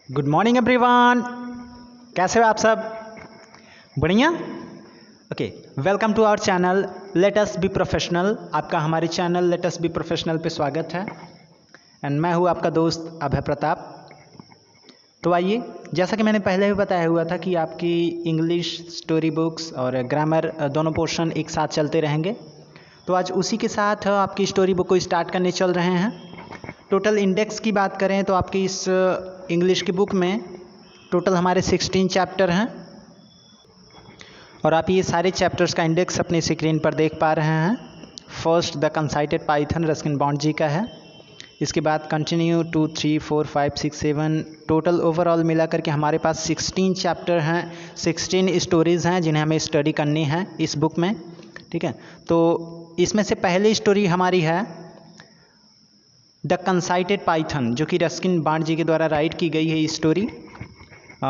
Good morning everyone. कैसे हो आप सब? बढ़िया। Okay, welcome to our channel let us be professional. आपका हमारे channel let us be professional पे स्वागत है एंड मैं हूँ आपका दोस्त अभय प्रताप। तो आइए, जैसा कि मैंने पहले भी बताया हुआ था कि आपकी इंग्लिश स्टोरी बुक्स और ग्रामर दोनों पोर्शन एक साथ चलते रहेंगे। तो आज उसी के साथ आपकी स्टोरी बुक को स्टार्ट करने चल रहे हैं। टोटल इंडेक्स की बात करें तो आपकी इस इंग्लिश की बुक में टोटल हमारे 16 चैप्टर हैं और आप ये सारे चैप्टर्स का इंडेक्स अपनी स्क्रीन पर देख पा रहे हैं। First the conceited python Ruskin Bond ji का है। इसके बाद कंटिन्यू 2, 3, 4, 5, 6, 7 टोटल ओवरऑल मिला करके हमारे पास 16 चैप्टर हैं, 16 स्टोरीज़ हैं जिन्हें हमें स्टडी करनी है इस बुक में। ठीक है, तो इसमें से पहली स्टोरी हमारी है द कंसाइटेड पाइथन, जो कि रस्किन बॉन्ड जी के द्वारा राइट की गई है ये स्टोरी।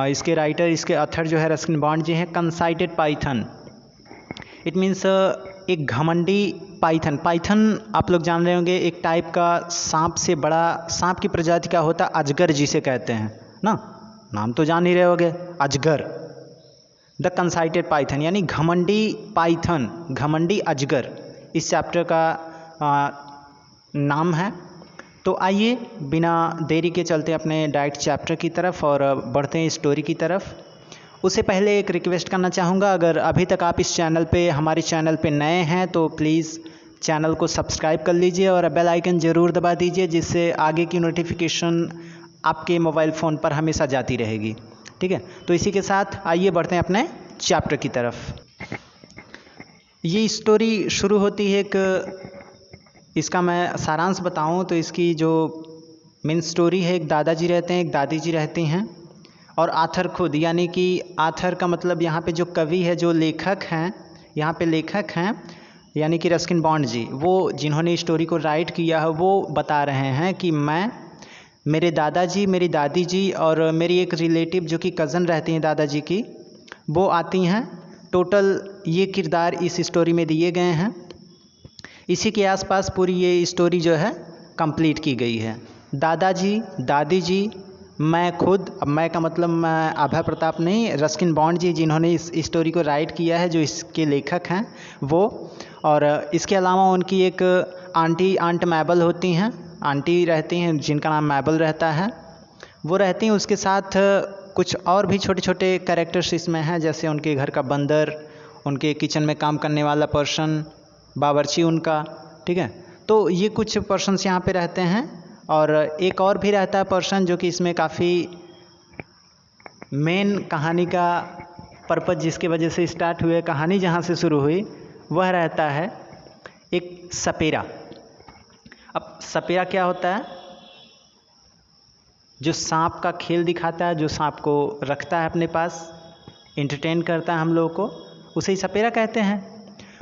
इसके राइटर, इसके ऑथर जो है रस्किन बॉन्ड जी हैं। कंसाइटेड पाइथन इट मीन्स एक घमंडी पाइथन। पाइथन आप लोग जान रहे होंगे, एक टाइप का सांप से बड़ा, सांप की प्रजाति का होता अजगर जिसे कहते हैं ना, नाम तो जान ही रहे होंगे, अजगर। द कंसाइटेड पाइथन यानी घमंडी पाइथन, घमंडी अजगर इस चैप्टर का नाम है। तो आइए बिना देरी के चलते अपने डायरेक्ट चैप्टर की तरफ और बढ़ते हैं स्टोरी की तरफ। उससे पहले एक रिक्वेस्ट करना चाहूँगा, अगर अभी तक आप इस चैनल पे, हमारे चैनल पे नए हैं तो प्लीज़ चैनल को सब्सक्राइब कर लीजिए और बेल आइकन ज़रूर दबा दीजिए, जिससे आगे की नोटिफिकेशन आपके मोबाइल फ़ोन पर हमेशा जाती रहेगी। ठीक है, तो इसी के साथ आइए बढ़ते हैं अपने चैप्टर की तरफ। ये स्टोरी शुरू होती है इसका मैं सारांश बताऊं तो इसकी जो मेन स्टोरी है, एक दादाजी रहते हैं, एक दादी जी रहती हैं और आथर खुद, यानी कि आथर का मतलब यहाँ पे जो कवि है, जो लेखक हैं, यहाँ पे लेखक हैं यानी कि रस्किन बॉन्ड जी, वो जिन्होंने स्टोरी को राइट किया है, वो बता रहे हैं कि मैं, मेरे दादाजी, मेरी दादी जी और मेरी एक रिलेटिव जो कि कज़न रहती हैं दादाजी की, वो आती हैं। टोटल ये किरदार इस स्टोरी में दिए गए हैं। इसी के आसपास पूरी ये स्टोरी जो है कंप्लीट की गई है। दादाजी, दादी जी, मैं खुद, अब मैं का मतलब मैं अभय प्रताप नहीं, रस्किन बॉन्ड जी जिन्होंने इस स्टोरी को राइट किया है, जो इसके लेखक हैं वो, और इसके अलावा उनकी एक आंट मैबल होती हैं, आंटी रहती हैं जिनका नाम मैबल रहता है, वो रहती हैं। उसके साथ कुछ और भी छोटे छोटे कैरेक्टर्स इसमें हैं, जैसे उनके घर का बंदर, उनके किचन में काम करने वाला पर्सन, बावर्ची उनका। ठीक है, तो ये कुछ पर्सन्स यहाँ पे रहते हैं और एक और भी रहता है पर्सन जो कि इसमें काफ़ी मेन कहानी का पर्पज़ जिसके वजह से स्टार्ट हुए, कहानी जहाँ से शुरू हुई, वह रहता है एक सपेरा। अब सपेरा क्या होता है? जो सांप का खेल दिखाता है, जो सांप को रखता है अपने पास, एंटरटेन करता है हम लोगों को, उसे ही सपेरा कहते हैं।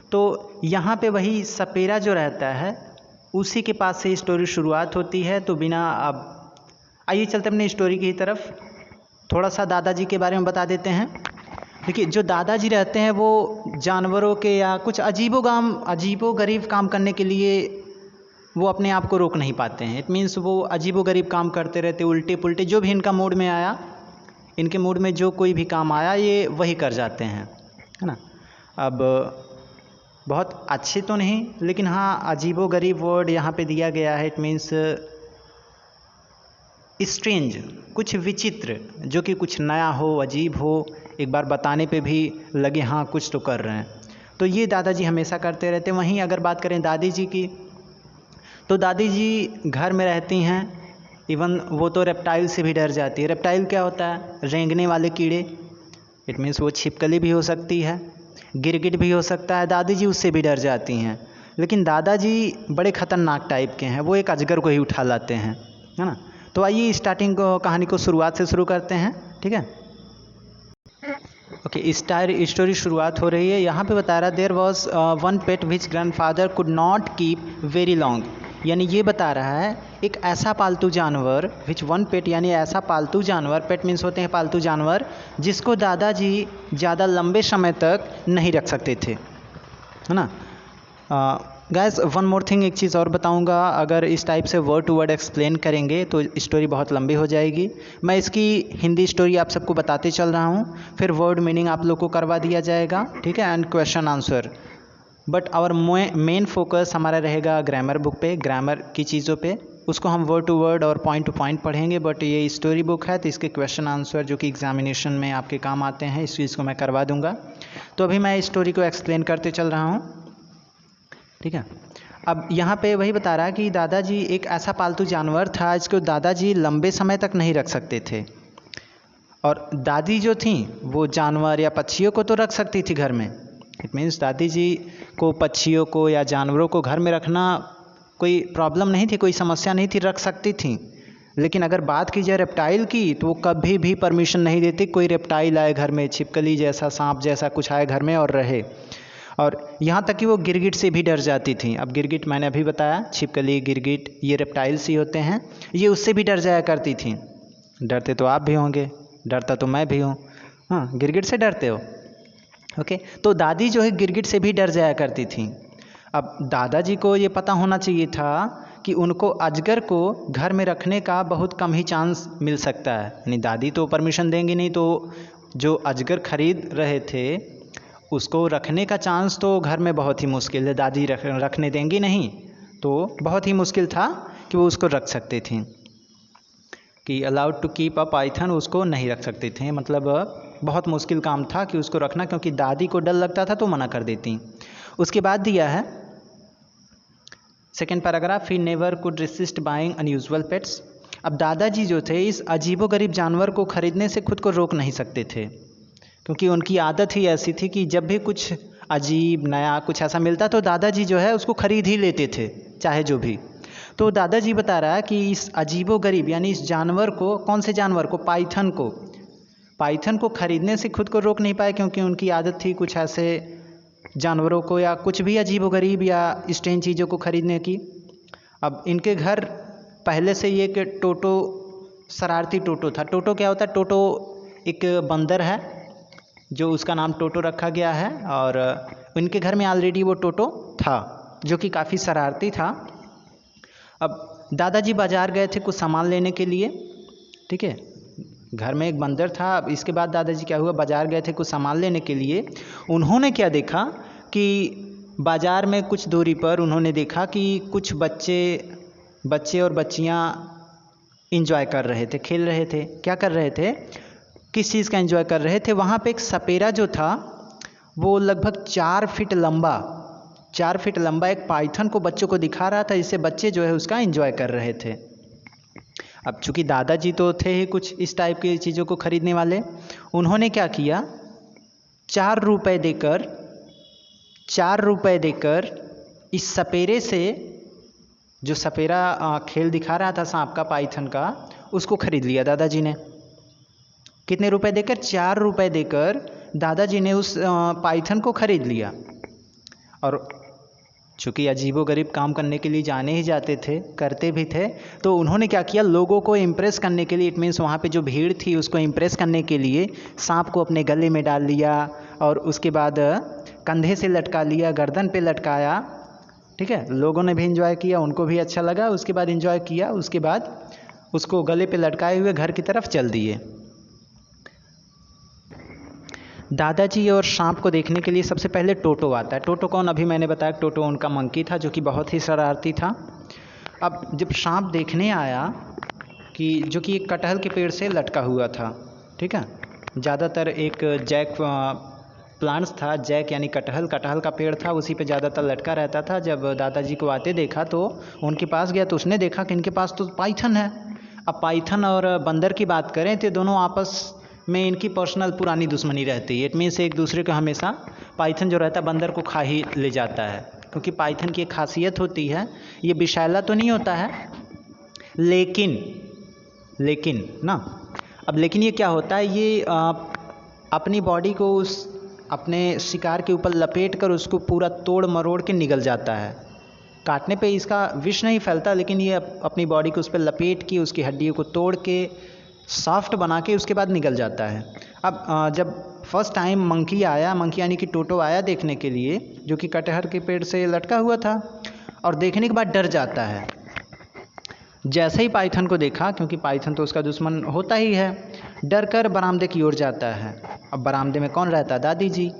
तो यहाँ पे वही सपेरा जो रहता है, उसी के पास से स्टोरी शुरुआत होती है। तो बिना, अब आइए चलते अपनी स्टोरी की तरफ। थोड़ा सा दादाजी के बारे में बता देते हैं। देखिए, जो दादाजी रहते हैं वो जानवरों के या कुछ अजीबोगरीब काम करने के लिए वो अपने आप को रोक नहीं पाते हैं। इट मीन्स वो अजीबोगरीब काम करते रहते, उल्टे पुल्टे, जो भी इनका मूड में आया, इनके मूड में जो कोई भी काम आया ये वही कर जाते हैं, है ना। अब बहुत अच्छे तो नहीं, लेकिन हाँ अजीबोगरीब वर्ड यहाँ पे दिया गया है। इट मीन्स स्ट्रेंज, कुछ विचित्र, जो कि कुछ नया हो, अजीब हो, एक बार बताने पे भी लगे हाँ कुछ तो कर रहे हैं। तो ये दादाजी हमेशा करते रहते हैं। वहीं अगर बात करें दादी जी की, तो दादी जी घर में रहती हैं, इवन वो तो रेप्टाइल से भी डर जाती है। रेप्टाइल क्या होता है? रेंगने वाले कीड़े। इट मीन्स वो छिपकली भी हो सकती है, गिरगिट भी हो सकता है। दादी जी उससे भी डर जाती हैं, लेकिन दादाजी बड़े ख़तरनाक टाइप के हैं, वो एक अजगर को ही उठा लाते हैं, है ना। तो आइए स्टार्टिंग को, कहानी को शुरुआत से शुरू करते हैं। ठीक है, ओके, स्टोरी शुरुआत हो रही है। यहाँ पे बता रहा है there was one pet which grandfather could not keep very long, यानी ये बता रहा है एक ऐसा पालतू जानवर, विच वन पेट यानी ऐसा पालतू जानवर, पेट मीन्स होते हैं पालतू जानवर, जिसको दादाजी ज़्यादा लंबे समय तक नहीं रख सकते थे, है ना। गाइस वन मोर थिंग, एक चीज़ और बताऊंगा, अगर इस टाइप से वर्ड टू वर्ड एक्सप्लेन करेंगे तो स्टोरी बहुत लंबी हो जाएगी। मैं इसकी हिंदी स्टोरी आप सबको बताते चल रहा हूँ, फिर वर्ड मीनिंग आप लोग को करवा दिया जाएगा, ठीक है, and question answer. But our main focus हमारा रहेगा ग्रामर बुक पे, ग्रामर की चीज़ों पे, उसको हम वर्ड टू वर्ड और पॉइंट टू पॉइंट पढ़ेंगे। बट ये स्टोरी बुक है तो इसके क्वेश्चन आंसर जो कि एग्जामिनेशन में आपके काम आते हैं, इस चीज़ को मैं करवा दूंगा। तो अभी मैं स्टोरी को एक्सप्लेन करते चल रहा हूँ, ठीक है। अब यहाँ पे वही बता रहा है कि दादाजी एक ऐसा पालतू जानवर था जिसको दादाजी लंबे समय तक नहीं रख सकते थे, और दादी जो थी वो जानवर या पक्षियों को तो रख सकती थी घर में। इट मीन्स दादी जी को पक्षियों को या जानवरों को घर में रखना कोई प्रॉब्लम नहीं थी, कोई समस्या नहीं थी, रख सकती थी। लेकिन अगर बात की जाए रेप्टाइल की तो वो कभी भी परमिशन नहीं देती कोई रेप्टाइल आए घर में, छिपकली जैसा, सांप जैसा कुछ आए घर में और रहे। और यहाँ तक कि वो गिरगिट से भी डर जाती थी। अब गिरगिट मैंने अभी बताया, छिपकली, गिरगिट ये रेप्टाइल्स ही होते हैं, ये उससे भी डर जाया करती थी। डरते तो आप भी होंगे, डरता तो मैं भी हूँ। हाँ, गिरगिट से डरते हो, ओके। तो दादी जो है गिरगिट से भी डर जाया करती थी। अब दादाजी को ये पता होना चाहिए था कि उनको अजगर को घर में रखने का बहुत कम ही चांस मिल सकता है, यानी दादी तो परमिशन देंगी नहीं, तो जो अजगर खरीद रहे थे उसको रखने का चांस तो घर में बहुत ही मुश्किल है, दादी रखने देंगी नहीं, तो बहुत ही मुश्किल था कि वो उसको रख सकते थे। कि allowed to keep a python, उसको नहीं रख सकते थे, मतलब बहुत मुश्किल काम था कि उसको रखना, क्योंकि दादी को डर लगता था तो मना कर देती। उसके बाद दिया है second paragraph, he never could resist buying unusual pets. अब दादाजी जो थे इस अजीबोगरीब जानवर को खरीदने से खुद को रोक नहीं सकते थे, क्योंकि उनकी आदत ही ऐसी थी कि जब भी कुछ अजीब नया कुछ ऐसा मिलता तो दादाजी जो है उसको खरीद ही लेते थे, चाहे जो भी। तो दादाजी बता रहा है कि इस अजीबोगरीब यानी इस जानवर को, कौन से जानवर को, पाइथन को खरीदने से खुद को रोक नहीं पाए, क्योंकि उनकी आदत थी कुछ ऐसे जानवरों को या कुछ भी अजीबोगरीब या स्ट्रेंज चीज़ों को खरीदने की। अब इनके घर पहले से ये कि टोटो, शरारती टोटो था। टोटो क्या होता है? टोटो एक बंदर है जो उसका नाम टोटो रखा गया है, और इनके घर में ऑलरेडी वो टोटो था जो कि काफ़ी शरारती था। अब दादाजी बाज़ार गए थे कुछ सामान लेने के लिए, ठीक है, घर में एक बंदर था। अब इसके बाद दादाजी क्या हुआ, बाज़ार गए थे कुछ सामान लेने के लिए। उन्होंने क्या देखा कि बाज़ार में कुछ दूरी पर उन्होंने देखा कि कुछ बच्चे और बच्चियां इंजॉय कर रहे थे, खेल रहे थे। क्या कर रहे थे, किस चीज़ का एंजॉय कर रहे थे? वहाँ पे एक सपेरा जो था वो लगभग 4 फीट लंबा एक पाइथन को बच्चों को दिखा रहा था, जिससे बच्चे जो है उसका एंजॉय कर रहे थे। अब चूँकि दादाजी तो थे ही कुछ इस टाइप की चीज़ों को खरीदने वाले, उन्होंने क्या किया, 4 रुपए देकर इस सपेरे से, जो सपेरा खेल दिखा रहा था सांप का, पाइथन का, उसको खरीद लिया दादाजी ने। कितने रुपए देकर? 4 रुपए देकर दादाजी ने उस पाइथन को खरीद लिया। और चूँकि अजीबोगरीब काम करने के लिए जाने ही जाते थे, करते भी थे, तो उन्होंने क्या किया, लोगों को इम्प्रेस करने के लिए, इट मीन्स वहाँ पे जो भीड़ थी उसको इम्प्रेस करने के लिए सांप को अपने गले में डाल लिया, और उसके बाद कंधे से लटका लिया, गर्दन पे लटकाया, ठीक है। लोगों ने भी एंजॉय किया, उनको भी अच्छा लगा, उसके बाद एंजॉय किया, उसके बाद उसको गले पे लटकाए हुए घर की तरफ चल दिए। दादाजी और सांप को देखने के लिए सबसे पहले टोटो आता है। टोटो कौन? अभी मैंने बताया, टोटो उनका मंकी था जो कि बहुत ही शरारती था। अब जब सांप देखने आया कि जो कि एक कटहल के पेड़ से लटका हुआ था, ठीक है, ज़्यादातर एक जैक प्लांट्स था, जैक यानी कटहल का पेड़ था, उसी पे ज़्यादातर लटका रहता था। जब दादाजी को आते देखा तो उनके पास गया तो उसने देखा कि इनके पास तो पाइथन है। अब पाइथन और बंदर की बात करें तो दोनों आपस में इनकी पर्सनल पुरानी दुश्मनी रहती है। इट मीन्स एक दूसरे को हमेशा, पाइथन जो रहता है बंदर को खा ही ले जाता है, क्योंकि पाइथन की एक खासियत होती है, ये विषैला तो नहीं होता है, लेकिन ना, अब लेकिन ये क्या होता है, ये अपनी बॉडी को उस अपने शिकार के ऊपर लपेट कर उसको पूरा तोड़ मरोड़ के निगल जाता है। काटने पे इसका विष नहीं फैलता, लेकिन ये अपनी बॉडी को उस पर लपेट के उसकी हड्डियों को तोड़ के सॉफ्ट बना के उसके बाद निकल जाता है। अब जब फर्स्ट टाइम मंकी आया, मंकी यानी कि टोटो आया देखने के लिए, जो कि कटहर के पेड़ से लटका हुआ था, और देखने के बाद डर जाता है। जैसे ही पाइथन को देखा, क्योंकि पाइथन तो उसका दुश्मन होता ही है, डर कर बरामदे की ओर जाता है। अब बरामदे में कौन रहता? दादी जी।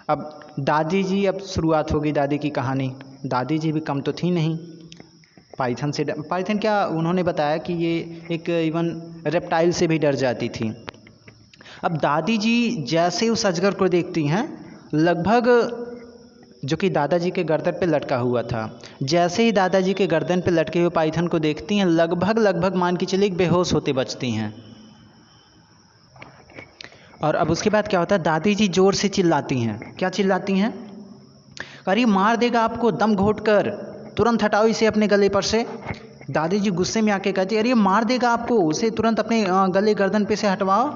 अब दादी जी, अब शुरुआत होगी दादी की कहानी। दादी जी भी कम तो थी नहीं, पाइथन से पाइथन क्या, उन्होंने बताया कि ये एक इवन रेप्टाइल से भी डर जाती थी। अब दादी जी जैसे उस अजगर को देखती हैं, लगभग, जो कि दादाजी के गर्दन पे लटका हुआ था, जैसे ही दादाजी के गर्दन पे लटके हुए पाइथन को देखती हैं, लगभग मान के चलिए बेहोश होते बचती हैं। और अब उसके बाद क्या होता है, दादी जी जोर से चिल्लाती हैं। क्या चिल्लाती हैं? अरे मार देगा आपको, दम घोट कर, तुरंत हटाओ इसे अपने गले पर से। दादी जी गुस्से में आके कहती, अरे मार देगा आपको, उसे तुरंत अपने गले गर्दन पे से हटवाओ।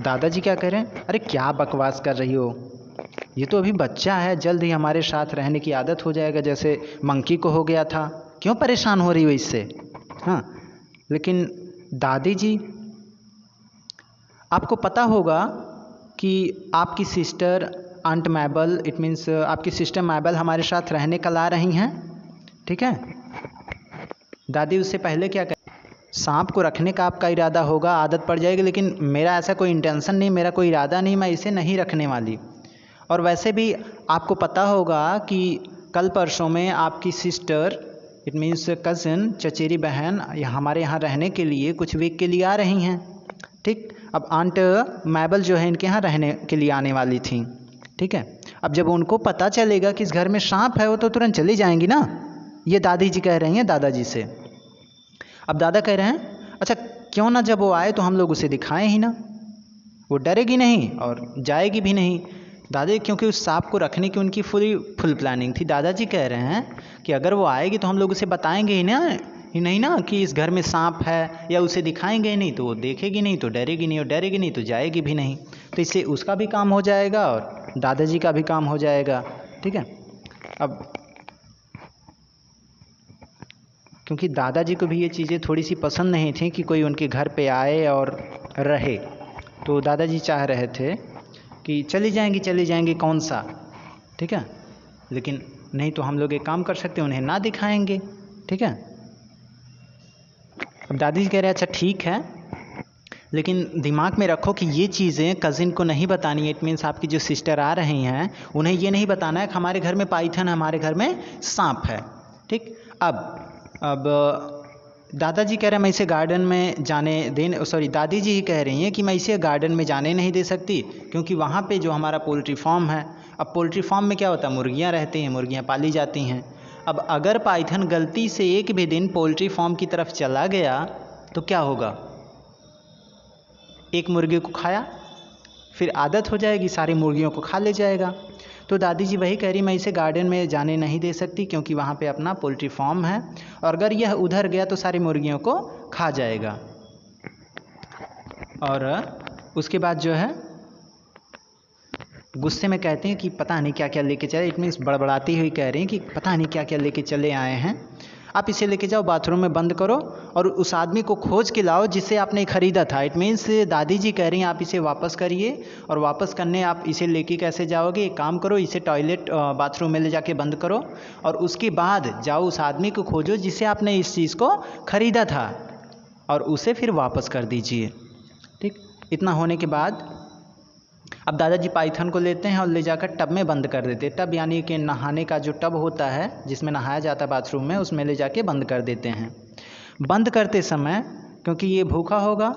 दादाजी क्या कह रहे हैं? अरे क्या बकवास कर रही हो, ये तो अभी बच्चा है, जल्द ही हमारे साथ रहने की आदत हो जाएगा, जैसे मंकी को हो गया था, क्यों परेशान हो रही हो इससे? हाँ, लेकिन दादी जी, आपको पता होगा कि आपकी सिस्टर आंट मैबल, इट मीन्स आपकी सिस्टर मैबल हमारे साथ रहने कल आ रही हैं, ठीक है। दादी उससे पहले क्या सांप को रखने का आपका इरादा होगा, आदत पड़ जाएगी, लेकिन मेरा ऐसा कोई इंटेंशन नहीं, मेरा कोई इरादा नहीं, मैं इसे नहीं रखने वाली। और वैसे भी आपको पता होगा कि कल परसों में आपकी सिस्टर, इट मीन्स कज़न, चचेरी बहन, हमारे यहाँ रहने के लिए कुछ वीक के लिए आ रही हैं, ठीक। अब आंट मैबल जो है इनके यहाँ रहने के लिए आने वाली थी, ठीक है। अब जब उनको पता चलेगा कि इस घर में सांप है, वो तो तुरंत चली जाएंगी ना, ये दादी जी कह रही हैं दादाजी से। अब दादा कह रहे हैं, अच्छा क्यों ना जब वो आए तो हम लोग उसे दिखाएं ही ना, वो डरेगी नहीं और जाएगी भी नहीं। दादी, क्योंकि उस सांप को रखने की उनकी फुल प्लानिंग थी। दादाजी कह रहे हैं कि अगर वो आएगी तो हम लोग उसे बताएंगे ही नहीं ना कि इस घर में सांप है, या उसे दिखाएंगे ही नहीं तो वो देखेगी नहीं तो डरेगी नहीं, और डरेगी नहीं तो जाएगी भी नहीं। तो इससे उसका भी काम हो जाएगा और दादाजी का भी काम हो जाएगा, ठीक है। अब क्योंकि दादाजी को भी ये चीज़ें थोड़ी सी पसंद नहीं थी कि कोई उनके घर पे आए और रहे, तो दादाजी चाह रहे थे कि चली जाएंगी कौन सा, ठीक है। लेकिन नहीं तो हम लोग एक काम कर सकते हैं, उन्हें ना दिखाएंगे, ठीक है। अब दादी जी कह रहे हैं, अच्छा ठीक है, लेकिन दिमाग में रखो कि ये चीज़ें कज़िन को नहीं बतानी है। इट मीन्स आपकी जो सिस्टर आ रही हैं, उन्हें ये नहीं बताना है कि हमारे घर में पाइथन है, हमारे घर में सांप है, ठीक। अब दादाजी कह रहे हैं मैं इसे गार्डन में जाने देने, सॉरी दादी जी ही कह रही हैं कि मैं इसे गार्डन में जाने नहीं दे सकती, क्योंकि वहाँ पे जो हमारा पोल्ट्री फार्म है, अब पोल्ट्री फार्म में क्या होता है, मुर्गियाँ रहती हैं, मुर्गियाँ पाली जाती हैं। अब अगर पाइथन गलती से एक भी दिन पोल्ट्री फार्म की तरफ चला गया तो क्या होगा, एक मुर्गी को खाया, फिर आदत हो जाएगी, सारी मुर्गियों को खा ले जाएगा। तो दादी जी वही कह रही, मैं इसे गार्डन में जाने नहीं दे सकती, क्योंकि वहाँ पे अपना पोल्ट्री फार्म है, और अगर यह उधर गया तो सारी मुर्गियों को खा जाएगा। और उसके बाद जो है गुस्से में कहते हैं कि पता नहीं क्या क्या लेके चले, इट मीन्स बड़बड़ाती हुई कह रही हैं कि पता नहीं क्या क्या लेके चले आए हैं, आप इसे लेके जाओ, बाथरूम में बंद करो और उस आदमी को खोज के लाओ जिसे आपने ख़रीदा था। इट मीन्स दादी जी कह रही हैं आप इसे वापस करिए, और वापस करने आप इसे लेके कैसे जाओगे, एक काम करो, इसे टॉयलेट बाथरूम में ले जाके बंद करो, और उसके बाद जाओ उस आदमी को खोजो जिसे आपने इस चीज़ को ख़रीदा था, और उसे फिर वापस कर दीजिए, ठीक। इतना होने के बाद अब दादाजी पाइथन को लेते हैं और ले जाकर टब में बंद कर देते हैं। टब यानी कि नहाने का जो टब होता है जिसमें नहाया जाता है बाथरूम में, उसमें ले जाके बंद कर देते हैं। बंद करते समय क्योंकि ये भूखा होगा,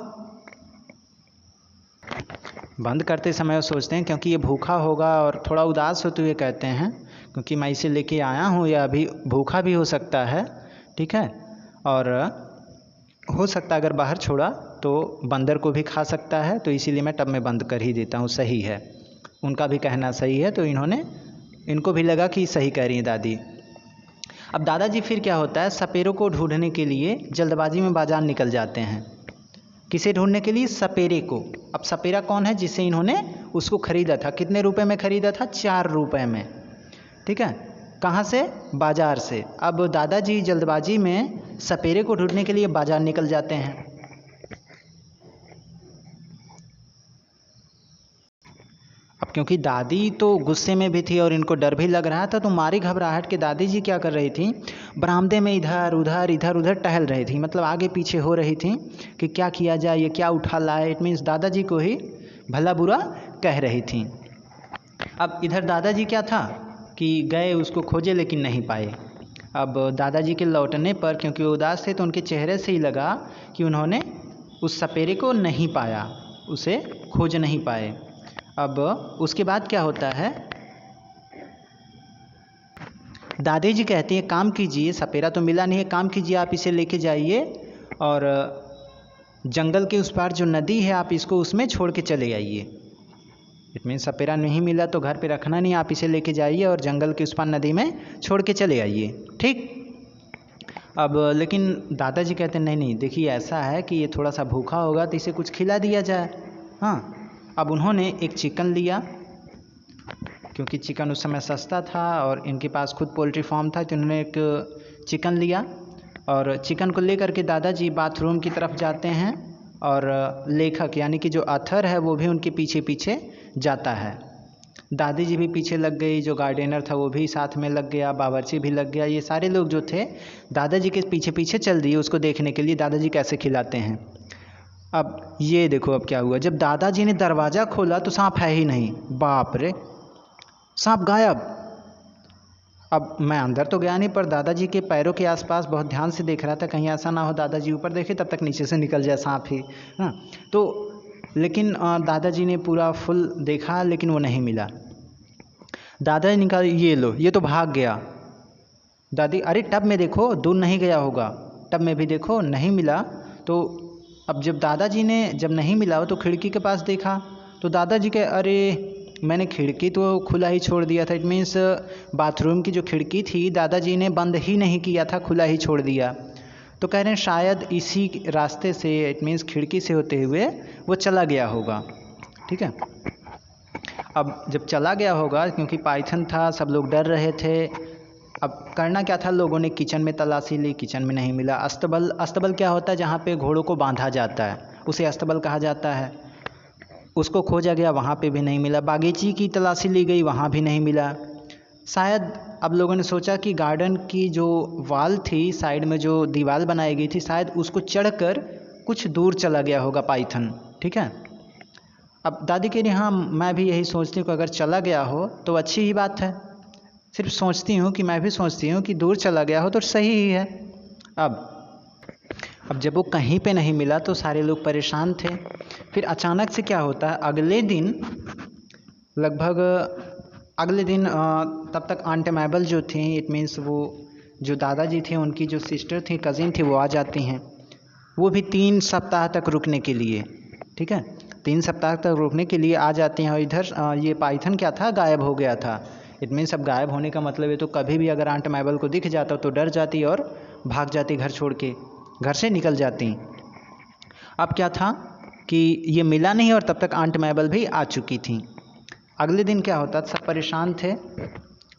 बंद करते समय वो सोचते हैं क्योंकि ये भूखा होगा, और थोड़ा उदास होते हुए कहते हैं क्योंकि मैं इसे लेके आया हूँ, या अभी भूखा भी हो सकता है, ठीक है, और हो सकता है अगर बाहर छोड़ा तो बंदर को भी खा सकता है, तो इसीलिए मैं टब में बंद कर ही देता हूँ। सही है, उनका भी कहना सही है, तो इनको भी लगा कि सही कह रही हैं दादी। अब दादाजी फिर क्या होता है, सपेरों को ढूंढने के लिए जल्दबाजी में बाज़ार निकल जाते हैं। किसे ढूंढने के लिए? सपेरे को। अब सपेरा कौन है? जिसे इन्होंने उसको ख़रीदा था। कितने रुपए में ख़रीदा था? 4 रुपये में, ठीक है। कहाँ से? बाज़ार से। अब दादाजी जल्दबाजी में सपेरे को ढूंढने के लिए बाज़ार निकल जाते हैं। क्योंकि दादी तो गुस्से में भी थी और इनको डर भी लग रहा था, तो मारी घबराहट के दादी जी क्या कर रही थी, बरामदे में इधर उधर टहल रही थी, मतलब आगे पीछे हो रही थी कि क्या किया जाए, ये क्या उठा लाए। इट मीन्स दादाजी को ही भला बुरा कह रही थी। अब इधर दादाजी क्या था कि गए उसको खोजे लेकिन नहीं पाए। अब दादाजी के लौटने पर, क्योंकि वो उदास थे, तो उनके चेहरे से ही लगा कि उन्होंने उस सपेरे को नहीं पाया, उसे खोज नहीं पाए। अब उसके बाद क्या होता है, दादी जी कहती है काम कीजिए, सपेरा तो मिला नहीं है, काम कीजिए आप इसे लेके जाइए और जंगल के उस पार जो नदी है आप इसको उसमें छोड़ के चले आइए। इट मीन्स सपेरा नहीं मिला तो घर पे रखना नहीं, आप इसे लेके जाइए और जंगल के उस पार नदी में छोड़ के चले आइए, ठीक। अब लेकिन दादाजी कहते नहीं नहीं, देखिए ऐसा है कि ये थोड़ा सा भूखा होगा तो इसे कुछ खिला दिया जाए। हाँ, अब उन्होंने एक चिकन लिया, क्योंकि चिकन उस समय सस्ता था और इनके पास खुद पोल्ट्री फार्म था, तो उन्होंने एक चिकन लिया और चिकन को लेकर के दादाजी बाथरूम की तरफ जाते हैं और लेखक यानी कि जो ऑथर है वो भी उनके पीछे पीछे जाता है। दादी जी भी पीछे लग गई, जो गार्डनर था वो भी साथ में लग गया, बावर्ची भी लग गया, ये सारे लोग जो थे दादाजी के पीछे पीछे चल दिए उसको देखने के लिए दादाजी कैसे खिलाते हैं। अब ये देखो अब क्या हुआ, जब दादाजी ने दरवाज़ा खोला तो सांप है ही नहीं, बाप रे, सांप गायब। अब मैं अंदर तो गया नहीं, पर दादाजी के पैरों के आसपास बहुत ध्यान से देख रहा था, कहीं ऐसा ना हो दादाजी ऊपर देखे तब तक नीचे से निकल जाए सांप ही। हाँ, तो लेकिन दादाजी ने पूरा फुल देखा लेकिन वो नहीं मिला। दादाजी ने कहा ये लो, ये तो भाग गया। दादी अरे टब में देखो, दूर नहीं गया होगा, टब में भी देखो नहीं मिला। तो अब जब दादाजी ने जब नहीं मिला तो खिड़की के पास देखा, तो दादाजी के अरे मैंने खिड़की तो खुला ही छोड़ दिया था। इट मीन्स बाथरूम की जो खिड़की थी दादाजी ने बंद ही नहीं किया था, खुला ही छोड़ दिया। तो कह रहे हैं शायद इसी रास्ते से, इट मीन्स खिड़की से होते हुए वो चला गया होगा, ठीक है। अब जब चला गया होगा, क्योंकि पाइथन था, सब लोग डर रहे थे। अब करना क्या था, लोगों ने किचन में तलाशी ली, किचन में नहीं मिला। अस्तबल, अस्तबल क्या होता है, जहाँ पे घोड़ों को बांधा जाता है उसे अस्तबल कहा जाता है, उसको खोजा गया, वहाँ पे भी नहीं मिला। बागीची की तलाशी ली गई, वहाँ भी नहीं मिला। शायद अब लोगों ने सोचा कि गार्डन की जो वाल थी, साइड में जो दीवार बनाई गई थी, शायद उसको चढ़कर कुछ दूर चला गया होगा पाइथन, ठीक है। अब दादी कह रही हाँ मैं भी यही सोचती हूँ कि अगर चला गया हो तो अच्छी ही बात है, सिर्फ सोचती हूँ कि मैं भी सोचती हूँ कि दूर चला गया हो तो सही ही है। अब जब वो कहीं पे नहीं मिला तो सारे लोग परेशान थे। फिर अचानक से क्या होता है, अगले दिन लगभग अगले दिन तब तक आंट मैबल जो थी, इट मीन्स वो जो दादाजी थे उनकी जो सिस्टर थी, कज़िन थी, वो आ जाती हैं। वो भी 3 सप्ताह तक रुकने के लिए, ठीक है, 3 सप्ताह तक रुकने के लिए आ जाती हैं। और इधर ये पाइथन क्या था, गायब हो गया था। इट मीन्स अब गायब होने का मतलब है तो कभी भी अगर आंट मैबल को दिख जाता तो डर जाती और भाग जाती, घर छोड़ के घर से निकल जाती। अब क्या था कि ये मिला नहीं और तब तक आंट मैबल भी आ चुकी थी। अगले दिन क्या होता, सब परेशान थे,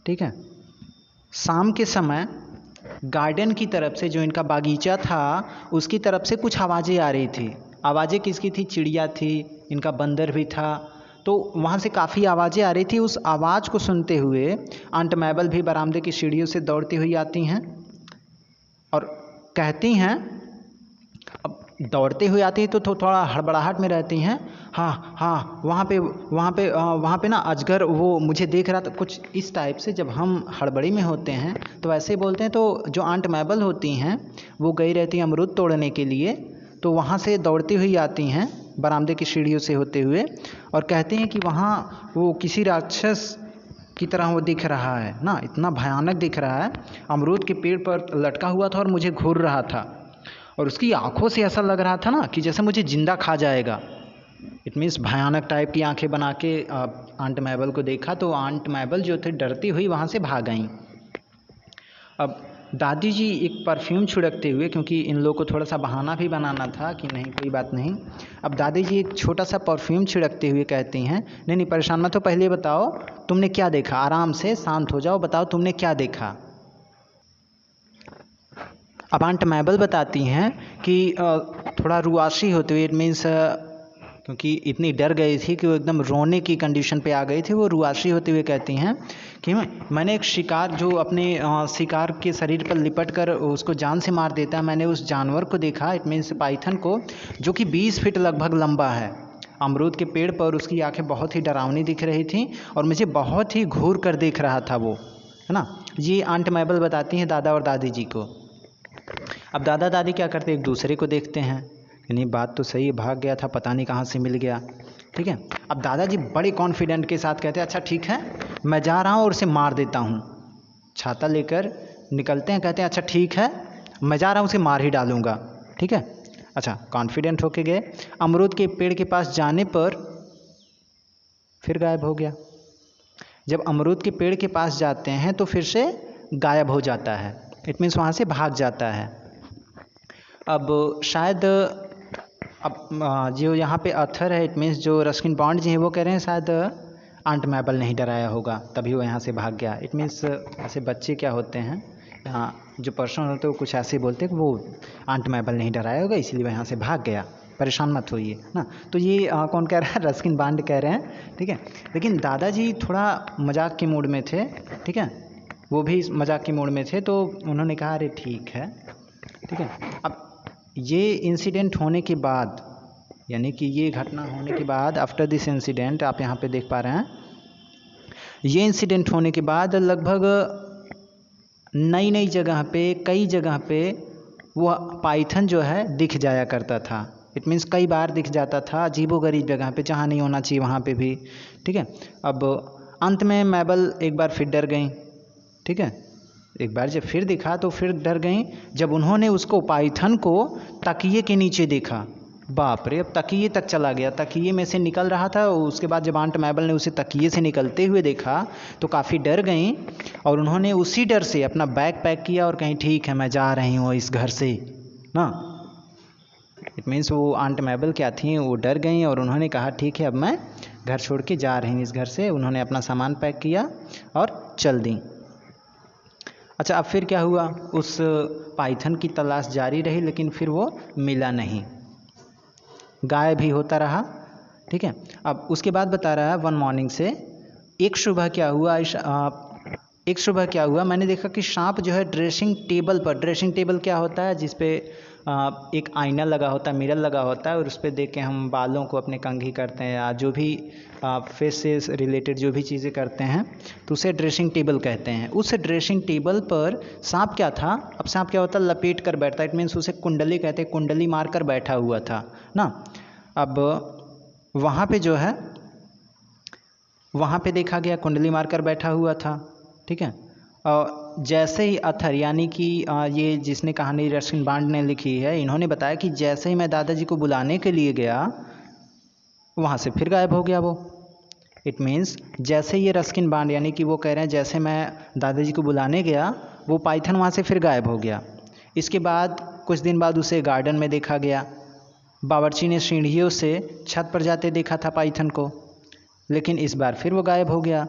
ठीक है। शाम के समय गार्डन की तरफ से, जो इनका बागीचा था उसकी तरफ से कुछ आवाज़ें आ रही थी। आवाज़ें किसकी थी, चिड़िया थी, इनका बंदर भी था, तो वहाँ से काफ़ी आवाज़ें आ रही थी। उस आवाज़ को सुनते हुए आंट मैबल भी बरामदे की सीढ़ियों से दौड़ती हुई आती हैं और कहती हैं, अब दौड़ते हुए आती है तो थोड़ा हड़बड़ाहट में रहती हैं। हाँ हाँ, वहाँ पे ना अजगर वो मुझे देख रहा था, कुछ इस टाइप से। जब हम हड़बड़ी में होते हैं तो ऐसे बोलते हैं। तो जो आंट मैबल होती हैं वो गई रहती हैं अमरूद तोड़ने के लिए, तो वहाँ से दौड़ती हुई आती हैं बरामदे की सीढ़ियों से होते हुए और कहती हैं कि वहाँ वो किसी राक्षस की तरह वो दिख रहा है ना, इतना भयानक दिख रहा है, अमरूद के पेड़ पर लटका हुआ था और मुझे घूर रहा था और उसकी आंखों से ऐसा लग रहा था ना कि जैसे मुझे जिंदा खा जाएगा। इट मीन्स भयानक टाइप की आंखें बना के आंट मैबल को देखा, तो आंट मैबल जो थे डरती हुई वहाँ से भाग गईं। अब दादी जी एक परफ्यूम छिड़कते हुए, क्योंकि इन लोगों को थोड़ा सा बहाना भी बनाना था कि नहीं कोई बात नहीं, अब दादी जी एक छोटा सा परफ्यूम छिड़कते हुए कहती हैं, नहीं नहीं परेशान मत हो, पहले बताओ तुमने क्या देखा, आराम से शांत हो जाओ, बताओ तुमने क्या देखा। अब आंट मैबल बताती हैं कि थोड़ा रुआसी होते हुए, इट मीन्स क्योंकि इतनी डर गई थी कि वो एकदम रोने की कंडीशन पे आ गई थी। वो रुआशी होते हुए कहती हैं कि मैंने एक शिकार जो अपने शिकार के शरीर पर लिपट कर उसको जान से मार देता है, मैंने उस जानवर को देखा, इट मीन्स पाइथन को, जो कि 20 फीट लगभग लंबा है। अमरूद के पेड़ पर उसकी आंखें बहुत ही डरावनी दिख रही थी और मुझे बहुत ही घूर कर देख रहा था वो, है ना। ये आंट मैबल बताती हैं दादा और दादी जी को। अब दादा दादी क्या करते, एक दूसरे को देखते हैं कि नहीं बात तो सही है, भाग गया था, पता नहीं कहाँ से मिल गया। ठीक है, अब दादाजी बड़े कॉन्फिडेंट के साथ कहते हैं अच्छा ठीक है, मैं जा रहा हूँ और उसे मार देता हूँ। छाता लेकर निकलते हैं, कहते हैं अच्छा ठीक है, मैं जा रहा हूँ, उसे मार ही डालूँगा। ठीक है, अच्छा कॉन्फिडेंट होके गए। अमरूद के पेड़ के पास जाने पर फिर गायब हो गया। जब अमरूद के पेड़ के पास जाते हैं तो फिर से गायब हो जाता है, इट मीन्स वहाँ से भाग जाता है। अब शायद अब जो यहाँ पे ऑथर है, इट मीन्स जो रस्किन बॉन्ड जी हैं, वो कह रहे हैं शायद आंट मैबल नहीं डराया होगा तभी वो यहाँ से भाग गया। इट मीन्स ऐसे बच्चे क्या होते हैं, यहाँ जो पर्सन होते हैं वो कुछ ऐसे बोलते हैं कि वो आंट मैबल नहीं डराया होगा इसलिए वो यहाँ से भाग गया, परेशान मत होइए ना। तो ये कौन कह रहा है, रस्किन बॉन्ड कह रहे हैं। ठीक है, लेकिन दादाजी थोड़ा मजाक के मूड में थे। ठीक है, वो भी मजाक के मूड में थे तो उन्होंने कहा अरे ठीक है। ठीक है, अब ये इंसिडेंट होने के बाद, यानी कि ये घटना होने के बाद, आफ्टर दिस इंसिडेंट, आप यहाँ पे देख पा रहे हैं, ये इंसिडेंट होने के बाद लगभग नई नई जगह पे, कई जगह पे वो पाइथन जो है दिख जाया करता था। इट मीन्स कई बार दिख जाता था, अजीबोगरीब जगह पे, जहाँ नहीं होना चाहिए वहाँ पे भी। ठीक है, अब अंत में मैबल एक बार फिर डर गई। ठीक है, एक बार जब फिर दिखा तो फिर डर गई, जब उन्होंने उसको पाइथन को तकिए के नीचे देखा। बाप रे, अब तकिए तक चला गया, तकिए में से निकल रहा था। उसके बाद जब आंट मैबल ने उसे तकिए से निकलते हुए देखा तो काफ़ी डर गई और उन्होंने उसी डर से अपना बैग पैक किया और कहीं ठीक है मैं जा रही हूँ इस घर से ना। इट मीन्स वो आंट मैबल क्या थी, वो डर गई और उन्होंने कहा ठीक है अब मैं घर छोड़ के जा रही हूँ इस घर से। उन्होंने अपना सामान पैक किया और चल दी। अच्छा, अब फिर क्या हुआ, उस पाइथन की तलाश जारी रही लेकिन फिर वो मिला नहीं, गायब ही होता रहा। ठीक है, अब उसके बाद बता रहा है वन मॉर्निंग से एक सुबह क्या हुआ, एक सुबह क्या हुआ, मैंने देखा कि सांप जो है ड्रेसिंग टेबल पर, ड्रेसिंग टेबल क्या होता है जिस पे एक आईना लगा होता है, मिरर लगा होता है और उस पर देख के हम बालों को अपने कंघी करते हैं या जो भी फेस से रिलेटेड जो भी चीज़ें करते हैं तो उसे ड्रेसिंग टेबल कहते हैं। उस ड्रेसिंग टेबल पर सांप क्या था, अब सांप क्या होता है, लपेट कर बैठता है, इट मीन्स उसे कुंडली कहते हैं, कुंडली मार कर बैठा हुआ था ना। अब वहाँ पे जो है, वहाँ पे देखा गया कुंडली मारकर बैठा हुआ था। ठीक है, जैसे ही अथर यानी कि ये जिसने कहानी रस्किन बॉन्ड ने लिखी है, इन्होंने बताया कि जैसे ही मैं दादाजी को बुलाने के लिए गया वहाँ से फिर गायब हो गया वो। इट मीन्स जैसे ये रस्किन बॉन्ड यानी कि वो कह रहे हैं जैसे मैं दादाजी को बुलाने गया वो पाइथन वहाँ से फिर गायब हो गया। इसके बाद कुछ दिन बाद उसे गार्डन में देखा गया, बावर्ची ने सीढ़ियों से छत पर जाते देखा था पाइथन को, लेकिन इस बार फिर वो गायब हो गया।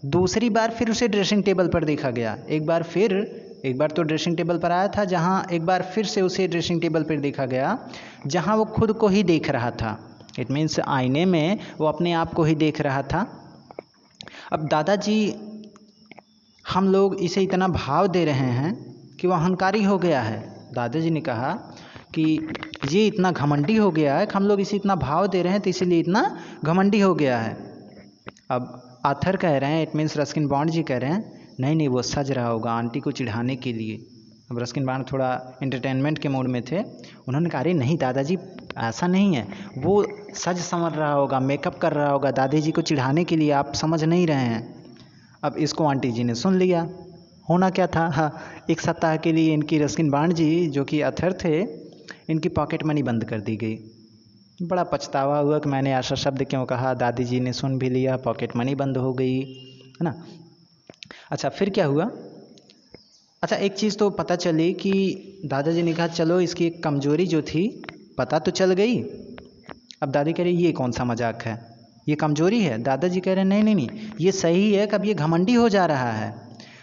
दूसरी बार फिर उसे ड्रेसिंग टेबल पर देखा गया, एक बार तो ड्रेसिंग टेबल पर आया था, जहाँ एक बार फिर से उसे ड्रेसिंग टेबल पर देखा गया जहाँ वो खुद को ही देख रहा था। इट मीन्स आईने में वो अपने आप को ही देख रहा था। अब दादाजी, हम लोग इसे इतना भाव दे रहे हैं कि वो अहंकारी हो गया है। दादाजी ने कहा कि ये इतना घमंडी हो गया है कि हम लोग इसे इतना भाव दे रहे हैं तो इसीलिए इतना घमंडी हो गया है। अब आथर कह रहे हैं, इट मीन्स रस्किन बॉन्ड जी कह रहे हैं नहीं नहीं वो सज रहा होगा आंटी को चिढ़ाने के लिए। अब रस्किन बॉन्ड थोड़ा एंटरटेनमेंट के मूड में थे, उन्होंने कहा अरे नहीं दादाजी ऐसा नहीं है, वो सज संवर रहा होगा, मेकअप कर रहा होगा दादाजी को चिढ़ाने के लिए, आप समझ नहीं रहे हैं। अब इसको आंटी जी ने सुन लिया। होना क्या था, हाँ, एक सप्ताह के लिए इनकी रस्किन बॉन्ड जी जो कि अथर थे, इनकी पॉकेट मनी बंद कर दी गई। बड़ा पछतावा हुआ कि मैंने ऐसा शब्द क्यों कहा, दादी जी ने सुन भी लिया, पॉकेट मनी बंद हो गई, है ना। अच्छा, फिर क्या हुआ, अच्छा एक चीज़ तो पता चली कि दादाजी ने कहा चलो इसकी एक कमजोरी जो थी पता तो चल गई। अब दादी कह रही ये कौन सा मजाक है, ये कमजोरी है। दादाजी कह रहे नहीं नहीं नहीं ये सही है, कब ये घमंडी हो जा रहा है,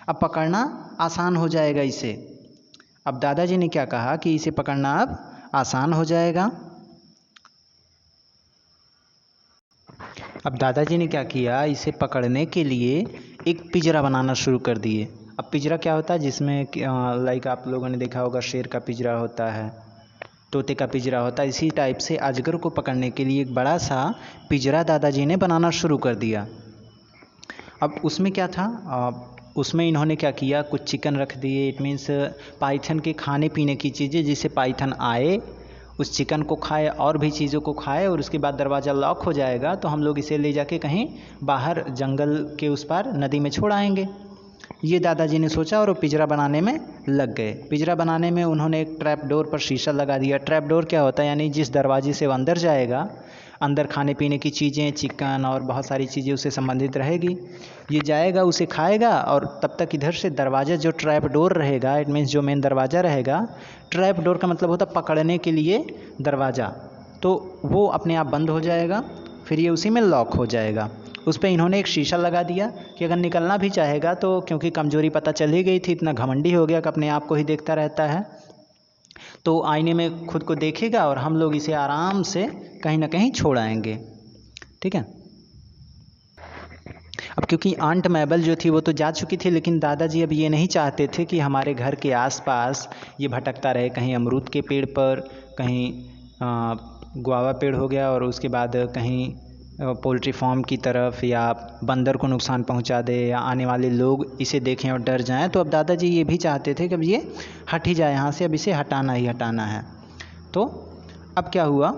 अब पकड़ना आसान हो जाएगा इसे। अब दादाजी ने क्या कहा कि इसे पकड़ना अब आसान हो जाएगा। अब दादाजी ने क्या किया, इसे पकड़ने के लिए एक पिंजरा बनाना शुरू कर दिए। अब पिंजरा क्या होता है, जिसमें लाइक आप लोगों ने देखा होगा शेर का पिंजरा होता है, तोते का पिंजरा होता है, इसी टाइप से अजगर को पकड़ने के लिए एक बड़ा सा पिंजरा दादाजी ने बनाना शुरू कर दिया। अब उसमें क्या था, उसमें इन्होंने क्या किया, कुछ चिकन रख दिए, इट मीन्स पाइथन के खाने पीने की चीज़ें, जिससे पाइथन आए, उस चिकन को खाए और भी चीज़ों को खाए, और उसके बाद दरवाज़ा लॉक हो जाएगा तो हम लोग इसे ले जाके कहीं बाहर जंगल के उस पार नदी में छोड़ आएंगे। ये दादाजी ने सोचा और वो पिंजरा बनाने में लग गए। पिंजरा बनाने में उन्होंने एक ट्रैप डोर पर शीशा लगा दिया। ट्रैप डोर क्या होता है, यानी जिस दरवाजे से वो अंदर जाएगा, अंदर खाने पीने की चीज़ें, चिकन और बहुत सारी चीज़ें उससे संबंधित रहेगी, ये जाएगा उसे खाएगा, और तब तक इधर से दरवाज़ा जो ट्रैप डोर रहेगा, इट मीन्स जो मेन दरवाज़ा रहेगा, ट्रैप डोर का मतलब होता है पकड़ने के लिए दरवाज़ा, तो वो अपने आप बंद हो जाएगा, फिर ये उसी में लॉक हो जाएगा। उस पर इन्होंने एक शीशा लगा दिया कि अगर निकलना भी चाहेगा तो, क्योंकि कमज़ोरी पता चल ही गई थी, इतना घमंडी हो गया कि अपने आप को ही देखता रहता है, तो आईने में खुद को देखेगा और हम लोग इसे आराम से कहीं ना कहीं छोड़ आएंगे। ठीक है। अब क्योंकि आंट मैबल जो थी वो तो जा चुकी थी, लेकिन दादाजी अब ये नहीं चाहते थे कि हमारे घर के आसपास ये भटकता रहे, कहीं अमरूद के पेड़ पर, कहीं गुआवा पेड़ हो गया, और उसके बाद कहीं पोल्ट्री फार्म की तरफ, या बंदर को नुकसान पहुंचा दे, या आने वाले लोग इसे देखें और डर जाएं। तो अब दादाजी ये भी चाहते थे कि अब ये हट ही जाए यहाँ से, अब इसे हटाना ही हटाना है। तो अब क्या हुआ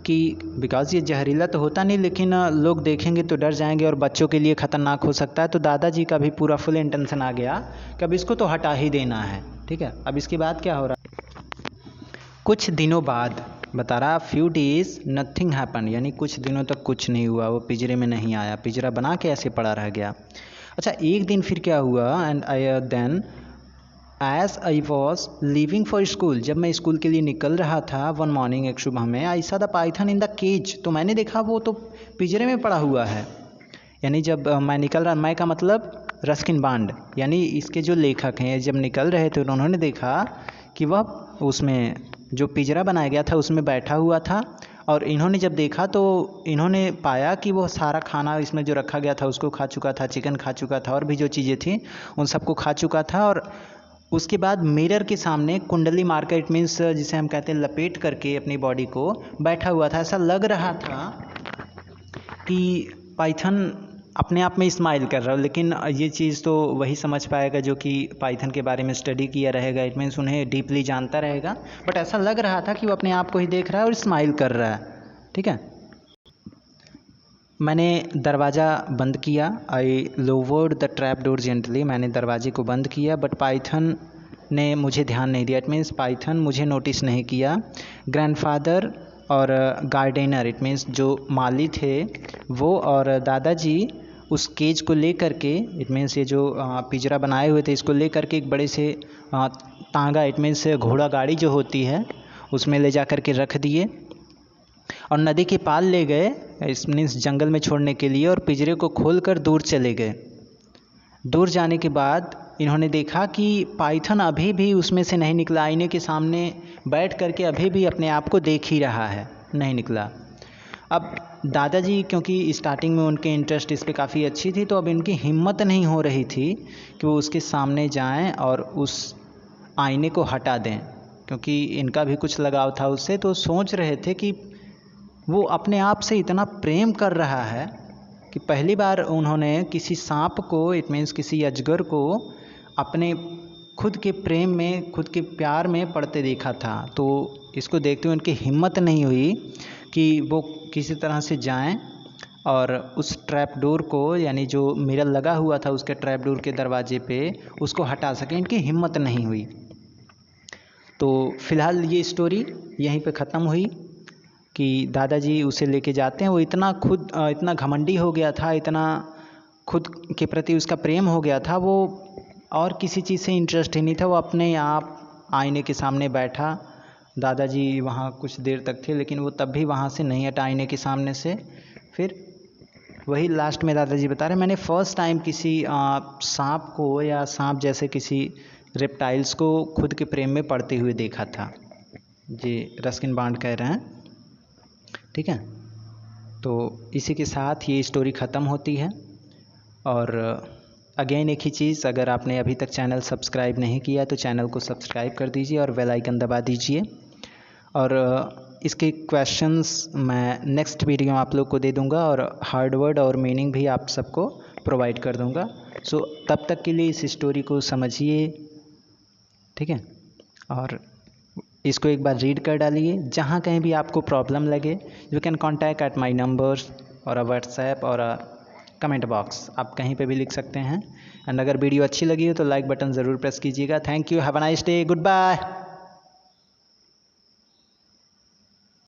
कि बिकॉज़ ये जहरीला तो होता नहीं, लेकिन लोग देखेंगे तो डर जाएंगे और बच्चों के लिए ख़तरनाक हो सकता है, तो दादाजी का भी पूरा फुल इंटेंशन आ गया कि अब इसको तो हटा ही देना है। ठीक है। अब इसके बाद क्या हो रहा है, कुछ दिनों बाद बता रहा, फ्यू डेज नथिंग हैपन, यानी कुछ दिनों तक कुछ नहीं हुआ, वो पिंजरे में नहीं आया, पिंजरा बना के ऐसे पड़ा रह गया। अच्छा, एक दिन फिर क्या हुआ, and I then as I was leaving for school, जब मैं स्कूल के लिए निकल रहा था वन मॉर्निंग, एक सुबह में, I saw the python in the cage, तो मैंने देखा वो तो पिंजरे में पड़ा हुआ है। यानी जब मैं निकल रहा, मैं का मतलब रस्किन बॉन्ड, यानी इसके जो लेखक हैं, जब निकल रहे थे उन्होंने देखा कि वह उसमें जो पिंजरा बनाया गया था उसमें बैठा हुआ था, और इन्होंने जब देखा तो इन्होंने पाया कि वो सारा खाना इसमें जो रखा गया था उसको खा चुका था, चिकन खा चुका था, और भी जो चीज़ें थी उन सबको खा चुका था। और उसके बाद मिरर के सामने कुंडली मारकर, इट मीन्स जिसे हम कहते हैं लपेट करके अपनी बॉडी को बैठा हुआ था। ऐसा लग रहा था कि पाइथन अपने आप में स्माइल कर रहा हो, लेकिन ये चीज़ तो वही समझ पाएगा जो कि पाइथन के बारे में स्टडी किया रहेगा, इट मीन्स उन्हें डीपली जानता रहेगा, बट ऐसा लग रहा था कि वो अपने आप को ही देख रहा है और स्माइल कर रहा है। ठीक है। मैंने दरवाज़ा बंद किया, I lowered the trap door gently, मैंने दरवाजे को बंद किया, बट पाइथन ने मुझे ध्यान नहीं दिया, इट मीन्स पाइथन मुझे नोटिस नहीं किया। ग्रैंडफादर और गार्डनर, इट मीन्स जो माली थे वो, और दादाजी उस केज को ले करके, इट मीन्स ये जो पिंजरा बनाए हुए थे इसको ले करके एक बड़े से तांगा, इट मीन्स घोड़ा गाड़ी जो होती है, उसमें ले जा कर के रख दिए और नदी के पार ले गए, इस मीन्स जंगल में छोड़ने के लिए, और पिंजरे को खोल कर दूर चले गए। दूर जाने के बाद इन्होंने देखा कि पाइथन अभी भी उसमें से नहीं निकला, आईने के सामने बैठ करके अभी भी अपने आप को देख ही रहा है, नहीं निकला। अब दादाजी, क्योंकि स्टार्टिंग में उनके इंटरेस्ट इस पे काफ़ी अच्छी थी, तो अब इनकी हिम्मत नहीं हो रही थी कि वो उसके सामने जाएं और उस आईने को हटा दें, क्योंकि इनका भी कुछ लगाव था उससे, तो सोच रहे थे कि वो अपने आप से इतना प्रेम कर रहा है कि पहली बार उन्होंने किसी सांप को, इट मीन्स किसी अजगर को अपने खुद के प्रेम में, खुद के प्यार में पड़ते देखा था। तो इसको देखते हुए उनकी हिम्मत नहीं हुई कि वो किसी तरह से जाएं और उस ट्रैप डोर को, यानी जो मिरर लगा हुआ था उसके ट्रैप डोर के दरवाजे पे, उसको हटा सकें, इनकी हिम्मत नहीं हुई। तो फ़िलहाल ये स्टोरी यहीं पे ख़त्म हुई कि दादाजी उसे लेके जाते हैं। वो इतना घमंडी हो गया था, इतना खुद के प्रति उसका प्रेम हो गया था, वो और किसी चीज़ से इंटरेस्ट ही नहीं था, वो अपने आप आईने के सामने बैठा। दादाजी वहाँ कुछ देर तक थे, लेकिन वो तब भी वहाँ से नहीं हटा आईने के सामने से। फिर वही लास्ट में दादाजी बता रहे, मैंने फ़र्स्ट टाइम किसी सांप को, या सांप जैसे किसी रेप्टाइल्स को खुद के प्रेम में पड़ते हुए देखा था। जी रस्किन बॉन्ड कह रहे हैं। ठीक है। तो इसी के साथ ये स्टोरी ख़त्म होती है। और अगेन एक ही चीज़, अगर आपने अभी तक चैनल सब्सक्राइब नहीं किया तो चैनल को सब्सक्राइब कर दीजिए और बेल आइकन दबा दीजिए। और इसके क्वेश्चंस मैं नेक्स्ट वीडियो आप लोग को दे दूंगा और हार्ड वर्ड और मीनिंग भी आप सबको प्रोवाइड कर दूंगा। सो तब तक के लिए इस स्टोरी को समझिए, ठीक है, और इसको एक बार रीड कर डालिए। जहाँ कहीं भी आपको प्रॉब्लम लगे you can contact at my numbers और व्हाट्सएप और कमेंट बॉक्स, आप कहीं पे भी लिख सकते हैं। एंड अगर वीडियो अच्छी लगी हो तो लाइक बटन ज़रूर प्रेस कीजिएगा। Thank you, have a nice day, good bye.